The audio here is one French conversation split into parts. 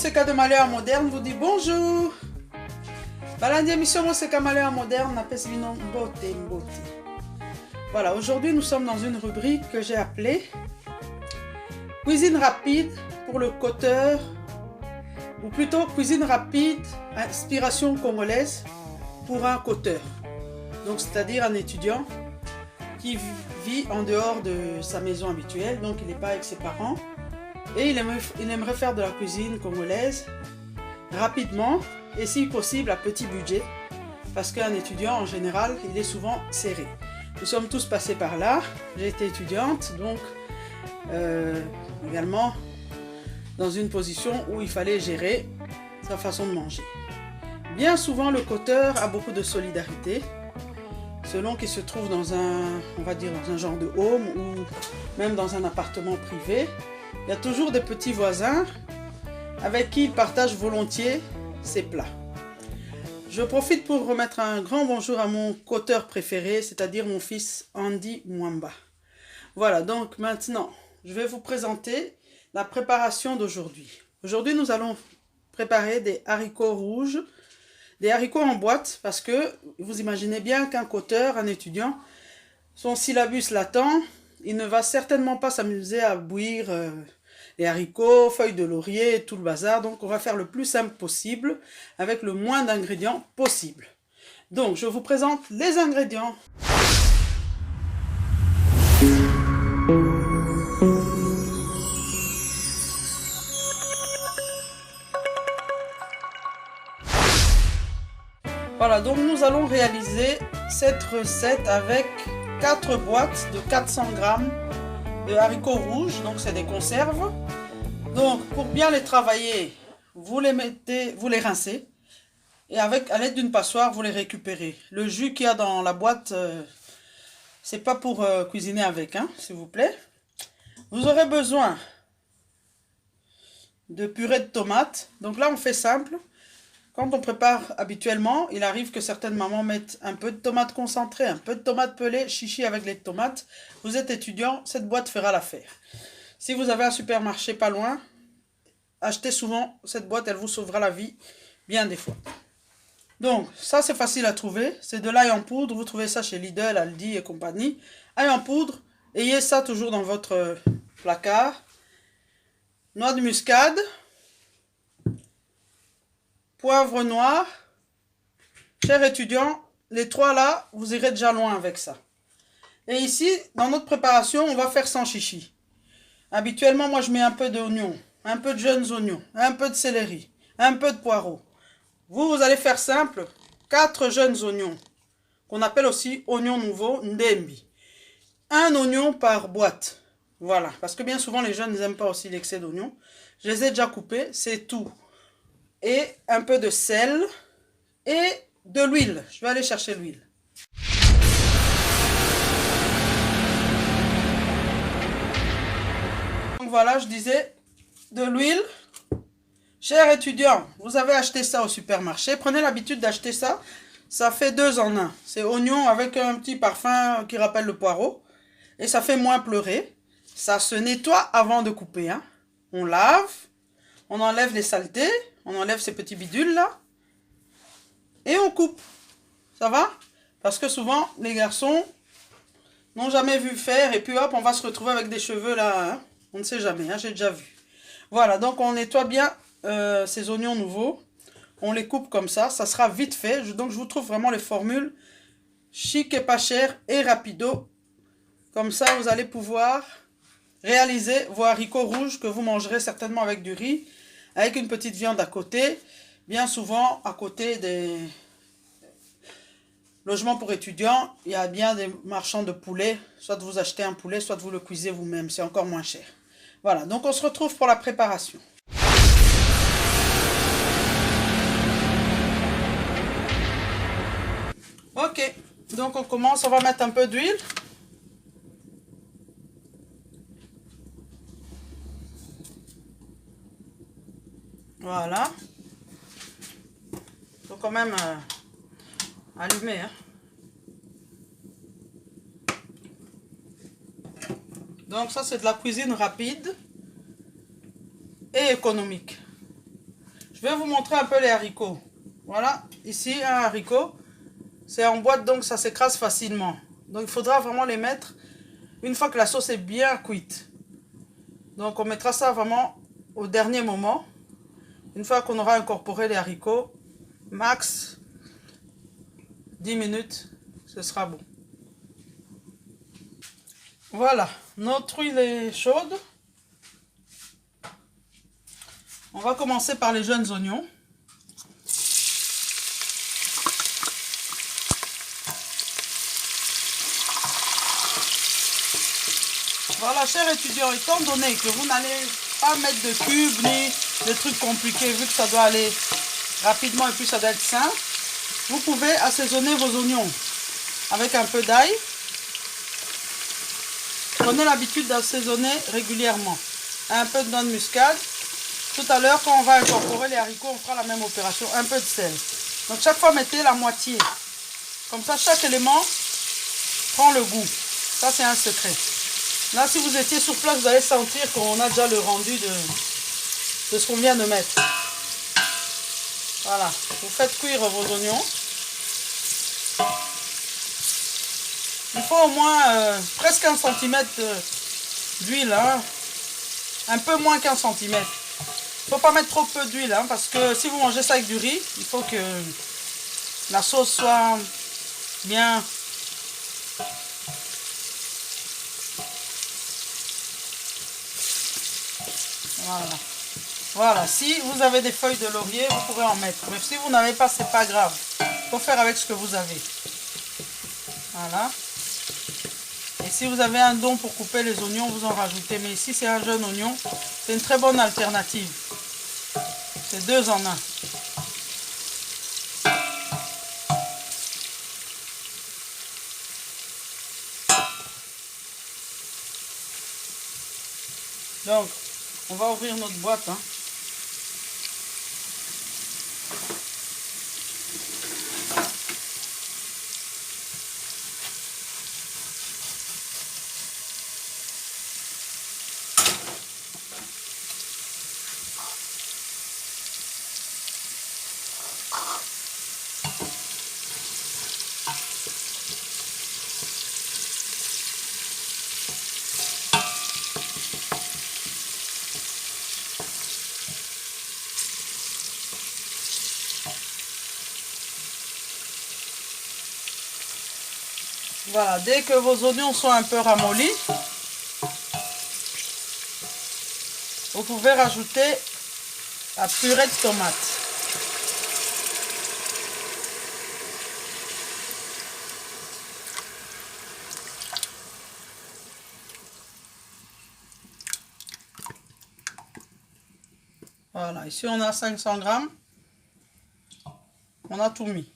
Moseka de Malheur Moderne vous dit bonjour. Balandi émission Moseka Malheur Moderne n'appelle non beauté beauté. Voilà, aujourd'hui nous sommes dans une rubrique que j'ai appelée cuisine rapide pour le coteur, ou plutôt cuisine rapide, inspiration congolaise pour un coteur. Donc c'est-à-dire un étudiant qui vit en dehors de sa maison habituelle, donc il n'est pas avec ses parents. Et il aimerait faire de la cuisine congolaise rapidement et si possible à petit budget, parce qu'un étudiant en général il est souvent serré. Nous sommes tous passés par là, j'ai été étudiante donc également dans une position où il fallait gérer sa façon de manger. Bien souvent le coteur a beaucoup de solidarité, selon qu'il se trouve dans un, on va dire dans un genre de home ou même dans un appartement privé. Il y a toujours des petits voisins avec qui il partage volontiers ses plats. Je profite pour remettre un grand bonjour à mon coteur préféré, c'est-à-dire mon fils Andy Mwamba. Voilà, donc maintenant, je vais vous présenter la préparation d'aujourd'hui. Aujourd'hui, nous allons préparer des haricots rouges, des haricots en boîte, parce que vous imaginez bien qu'un coteur, un étudiant, son syllabus l'attend. Il ne va certainement pas s'amuser à bouillir les haricots, feuilles de laurier et tout le bazar. Donc on va faire le plus simple possible avec le moins d'ingrédients possible. Donc je vous présente les ingrédients. Voilà, donc nous allons réaliser cette recette avec 4 boîtes de 400 grammes de haricots rouges, donc c'est des conserves. Donc pour bien les travailler, vous les rincez et à l'aide d'une passoire, vous les récupérez. Le jus qu'il y a dans la boîte, c'est pas pour cuisiner avec, hein, s'il vous plaît. Vous aurez besoin de purée de tomates. Donc là on fait simple. Quand on prépare habituellement, il arrive que certaines mamans mettent un peu de tomates concentrées, un peu de tomates pelées, chichi avec les tomates. Vous êtes étudiant, cette boîte fera l'affaire. Si vous avez un supermarché pas loin, achetez souvent cette boîte, elle vous sauvera la vie bien des fois. Donc, ça c'est facile à trouver, c'est de l'ail en poudre, vous trouvez ça chez Lidl, Aldi et compagnie. Ail en poudre, ayez ça toujours dans votre placard. Noix de muscade. Poivre noir. Chers étudiants, les trois là, vous irez déjà loin avec ça. Et ici, dans notre préparation, on va faire sans chichi. Habituellement, moi je mets un peu d'oignon, un peu de jeunes oignons, un peu de céleri, un peu de poireau. Vous allez faire simple, 4 jeunes oignons, qu'on appelle aussi oignons nouveaux, ndembi. Un oignon par boîte. Voilà, parce que bien souvent les jeunes n'aiment pas aussi l'excès d'oignons. Je les ai déjà coupés, c'est tout. Et un peu de sel et de l'huile. Je vais aller chercher l'huile. Donc voilà, je disais de l'huile. Chers étudiants, vous avez acheté ça au supermarché. Prenez l'habitude d'acheter ça. Ça fait 2 en 1. C'est oignon avec un petit parfum qui rappelle le poireau. Et ça fait moins pleurer. Ça se nettoie avant de couper, hein. On lave. On enlève les saletés. On enlève ces petits bidules là. Et on coupe. Ça va? Parce que souvent, les garçons n'ont jamais vu faire. Et puis hop, on va se retrouver avec des cheveux là. Hein? On ne sait jamais, hein? J'ai déjà vu. Voilà, donc on nettoie bien ces oignons nouveaux. On les coupe comme ça. Ça sera vite fait. Donc je vous trouve vraiment les formules chic et pas cher et rapido. Comme ça, vous allez pouvoir réaliser vos haricots rouges que vous mangerez certainement avec du riz. Avec une petite viande à côté, bien souvent à côté des logements pour étudiants, il y a bien des marchands de poulet, soit vous achetez un poulet, soit vous le cuisez vous-même, c'est encore moins cher. Voilà, donc on se retrouve pour la préparation. Ok, donc on commence, on va mettre un peu d'huile. Voilà. Il faut quand même allumer. Hein. Donc ça c'est de la cuisine rapide et économique. Je vais vous montrer un peu les haricots. Voilà, ici un haricot. C'est en boîte, donc ça s'écrase facilement. Donc il faudra vraiment les mettre une fois que la sauce est bien cuite. Donc on mettra ça vraiment au dernier moment. Une fois qu'on aura incorporé les haricots, max 10 minutes, ce sera bon. Voilà, notre huile est chaude. On va commencer par les jeunes oignons. Voilà, chers étudiants, étant donné que vous n'allez pas mettre de cubes ni de trucs compliqués, vu que ça doit aller rapidement et puis ça doit être sain, vous pouvez assaisonner vos oignons avec un peu d'ail. Prenez l'habitude d'assaisonner régulièrement. Un peu de noix de muscade. Tout à l'heure, quand on va incorporer les haricots, on fera la même opération. Un peu de sel. Donc chaque fois, mettez la moitié. Comme ça, chaque élément prend le goût. Ça, c'est un secret. Là, si vous étiez sur place, vous allez sentir qu'on a déjà le rendu de ce qu'on vient de mettre. Voilà. Vous faites cuire vos oignons. Il faut au moins presque 1 cm d'huile. Hein. Un peu moins qu'1 cm. Il ne faut pas mettre trop peu d'huile. Hein, parce que si vous mangez ça avec du riz, il faut que la sauce soit bien... Voilà. Voilà, si vous avez des feuilles de laurier, vous pouvez en mettre. Mais si vous n'avez pas, c'est pas grave. Il faut faire avec ce que vous avez. Voilà. Et si vous avez un don pour couper les oignons, vous en rajoutez. Mais ici, c'est un jeune oignon. C'est une très bonne alternative. C'est 2 en 1. Donc, on va ouvrir notre boîte. Hein. Voilà, dès que vos oignons sont un peu ramollis, vous pouvez rajouter la purée de tomate. Voilà, ici on a 500 grammes. On a tout mis.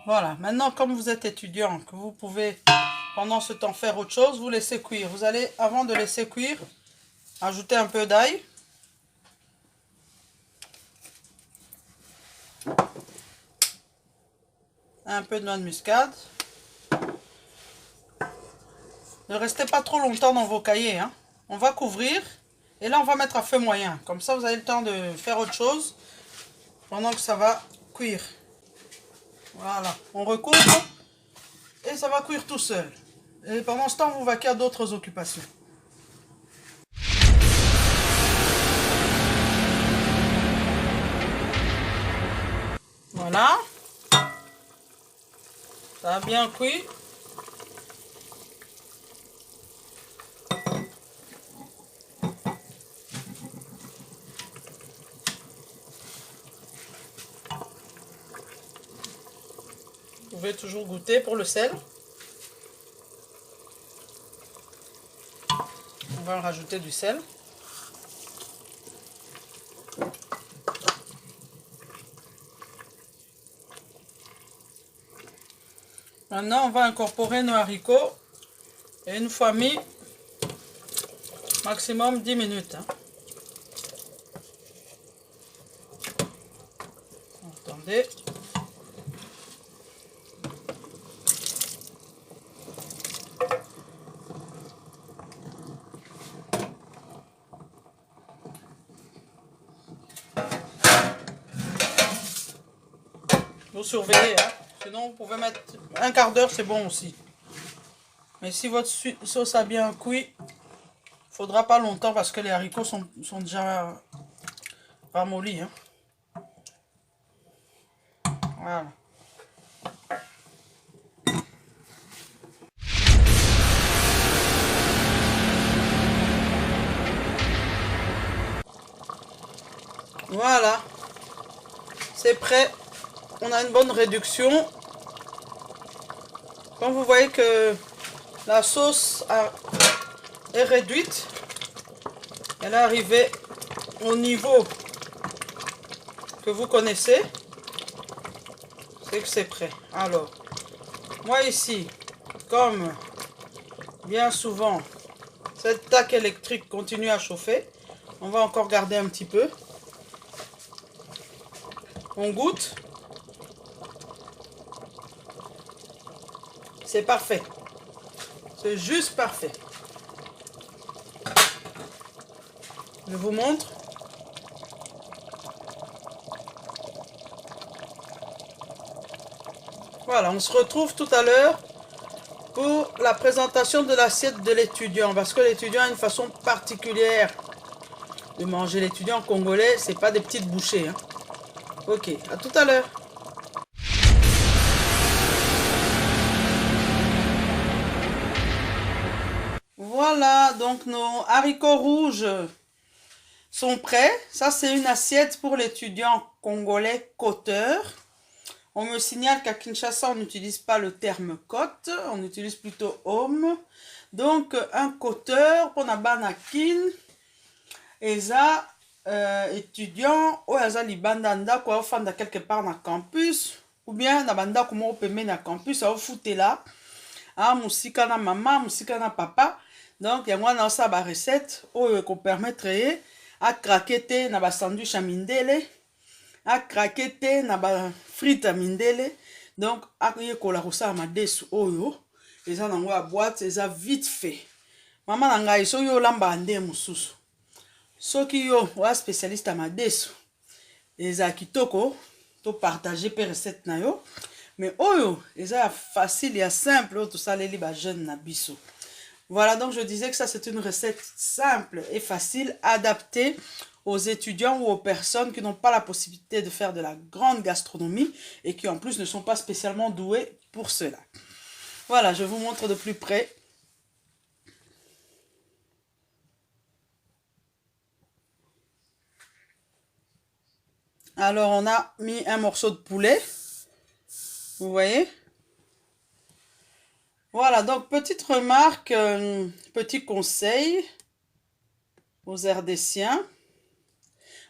Voilà, maintenant comme vous êtes étudiant, que vous pouvez pendant ce temps faire autre chose, vous laissez cuire. Vous allez, avant de laisser cuire, ajouter un peu d'ail. Un peu de noix de muscade. Ne restez pas trop longtemps dans vos cahiers. Hein. On va couvrir et là on va mettre à feu moyen. Comme ça vous avez le temps de faire autre chose pendant que ça va cuire. Voilà, on recouvre et ça va cuire tout seul. Et pendant ce temps, vous vaquez à d'autres occupations. Voilà. Ça a bien cuit. Vous pouvez toujours goûter pour le sel. On va rajouter du sel. Maintenant, on va incorporer nos haricots. Et une fois mis, Maximum 10 minutes. Hein. Attendez. Vous surveillez, hein. Sinon vous pouvez mettre un quart d'heure, c'est bon aussi. Mais si votre sauce a bien cuit, il ne faudra pas longtemps parce que les haricots sont déjà ramollis. Hein. Voilà. Voilà. C'est prêt. On a une bonne réduction. Quand vous voyez que la sauce est réduite, elle est arrivée au niveau que vous connaissez, c'est que c'est prêt. Alors, moi ici, comme bien souvent, cette taque électrique continue à chauffer, on va encore garder un petit peu. On goûte. C'est parfait. C'est juste parfait. Je vous montre. Voilà, on se retrouve tout à l'heure pour la présentation de l'assiette de l'étudiant. Parce que l'étudiant a une façon particulière de manger. L'étudiant congolais, c'est pas des petites bouchées. Hein. Ok, à tout à l'heure. Voilà, donc nos haricots rouges sont prêts. Ça, c'est une assiette pour l'étudiant congolais coteur. On me signale qu'à Kinshasa, on n'utilise pas le terme côte, on utilise plutôt homme. Donc, un coteur pour Nabanakin, eza étudiant, ou eza libandanda, quoi, fanda quelque part na campus, ou bien nabanda comment on peut mettre na campus, au fouté là, ah, musika na maman, musika na papa. Donc, il y a moi dans ça ba recette, qu'on permettrait à craquer na ba sandwich à mindele, à craquer na ba frites à mindele. Donc, à kola rosa ma desu oyo, eza nango a boîte, eza vite fait. Maman nanga iso yo lamba ande mususu. Soki yo wa spécialiste à ma desu, eza kitoko, to partager per recette na yo. Mais oyo, eza facile et simple, tout ça les ba jeune na biso. Voilà, donc je disais que ça c'est une recette simple et facile, adaptée aux étudiants ou aux personnes qui n'ont pas la possibilité de faire de la grande gastronomie et qui en plus ne sont pas spécialement doués pour cela. Voilà, je vous montre de plus près. Alors on a mis un morceau de poulet, vous voyez. Voilà, donc petite remarque, petit conseil aux RDCiens.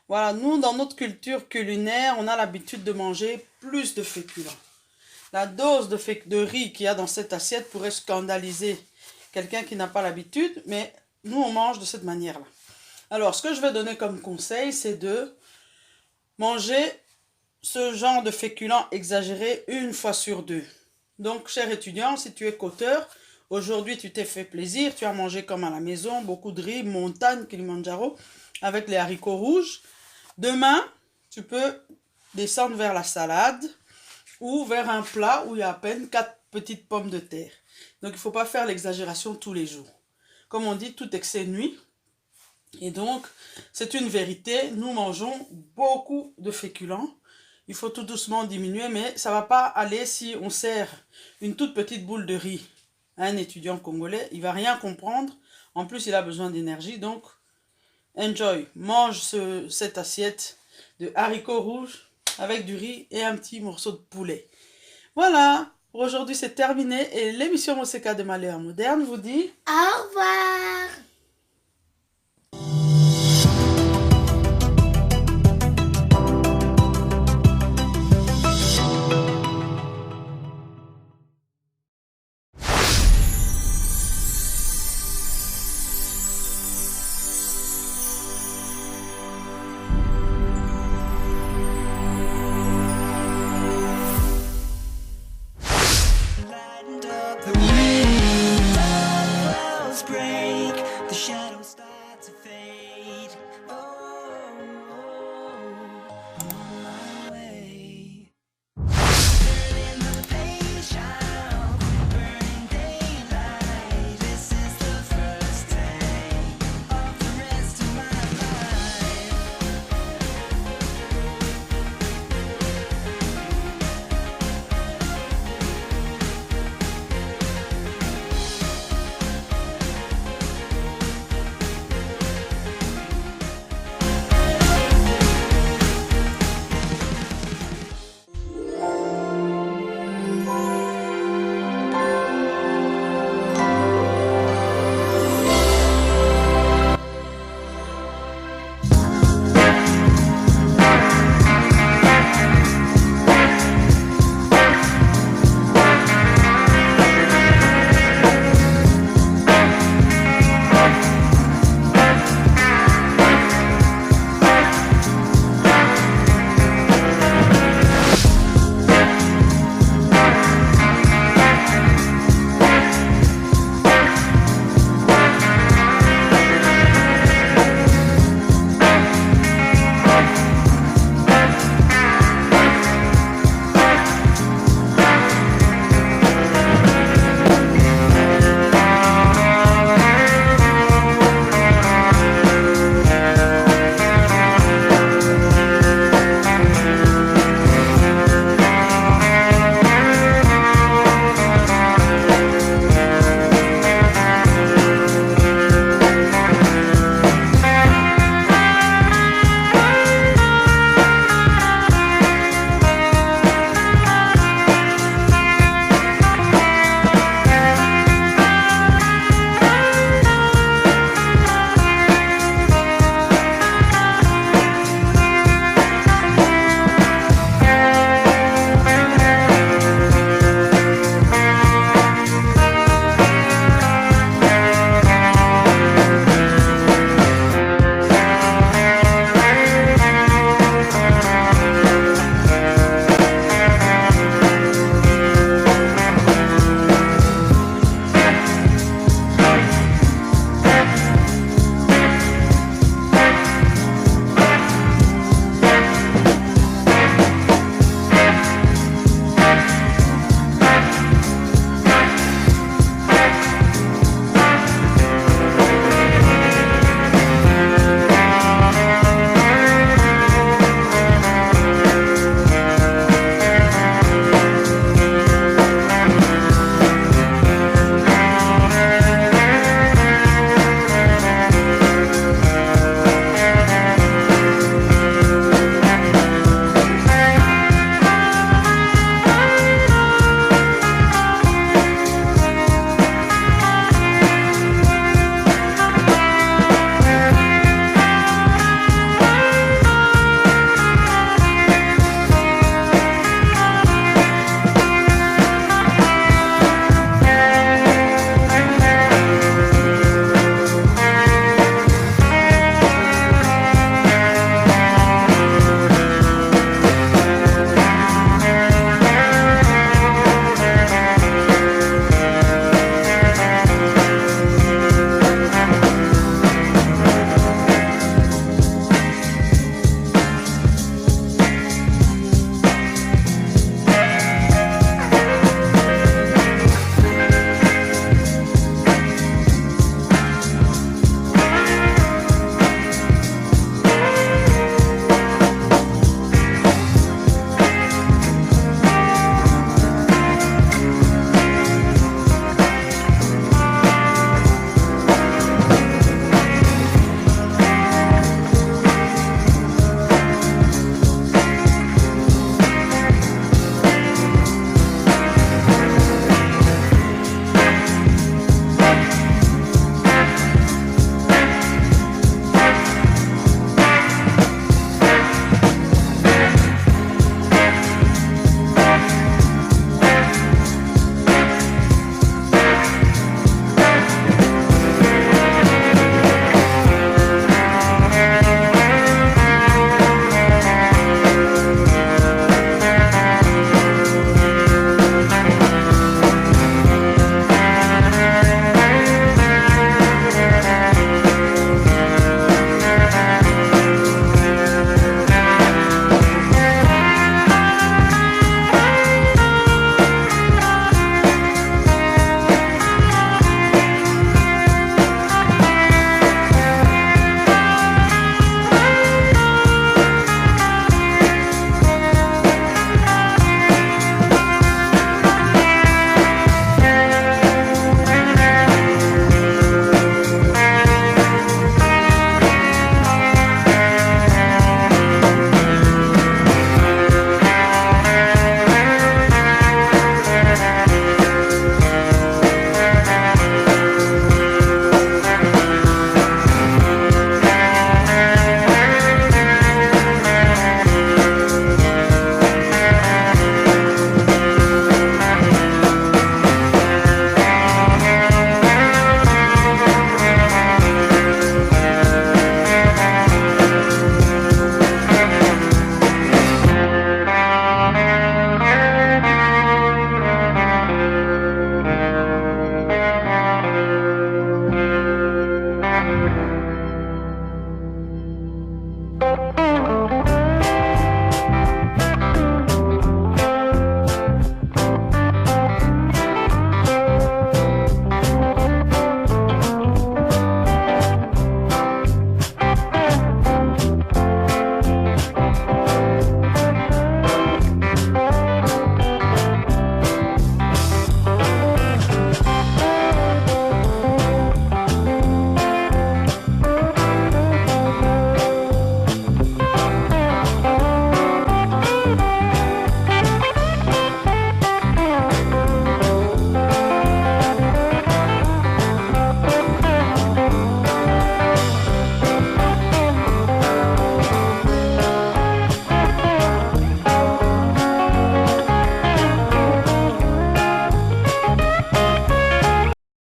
Voilà, nous, dans notre culture culinaire, on a l'habitude de manger plus de féculents. La dose de riz qu'il y a dans cette assiette pourrait scandaliser quelqu'un qui n'a pas l'habitude, mais nous, on mange de cette manière-là. Alors, ce que je vais donner comme conseil, c'est de manger ce genre de féculents exagérés une fois sur deux. Donc, cher étudiant, si tu es coteur, aujourd'hui tu t'es fait plaisir, tu as mangé comme à la maison, beaucoup de riz, montagne, Kilimanjaro, avec les haricots rouges. Demain, tu peux descendre vers la salade ou vers un plat où il y a à peine 4 petites pommes de terre. Donc, il ne faut pas faire l'exagération tous les jours. Comme on dit, tout excès nuit. Et donc, c'est une vérité, nous mangeons beaucoup de féculents. Il faut tout doucement diminuer, mais ça ne va pas aller si on sert une toute petite boule de riz à un étudiant congolais. Il ne va rien comprendre. En plus, il a besoin d'énergie. Donc, enjoy. Mange cette assiette de haricots rouges avec du riz et un petit morceau de poulet. Voilà. Pour aujourd'hui, c'est terminé. Et l'émission Moseka de Malheur Moderne vous dit au revoir.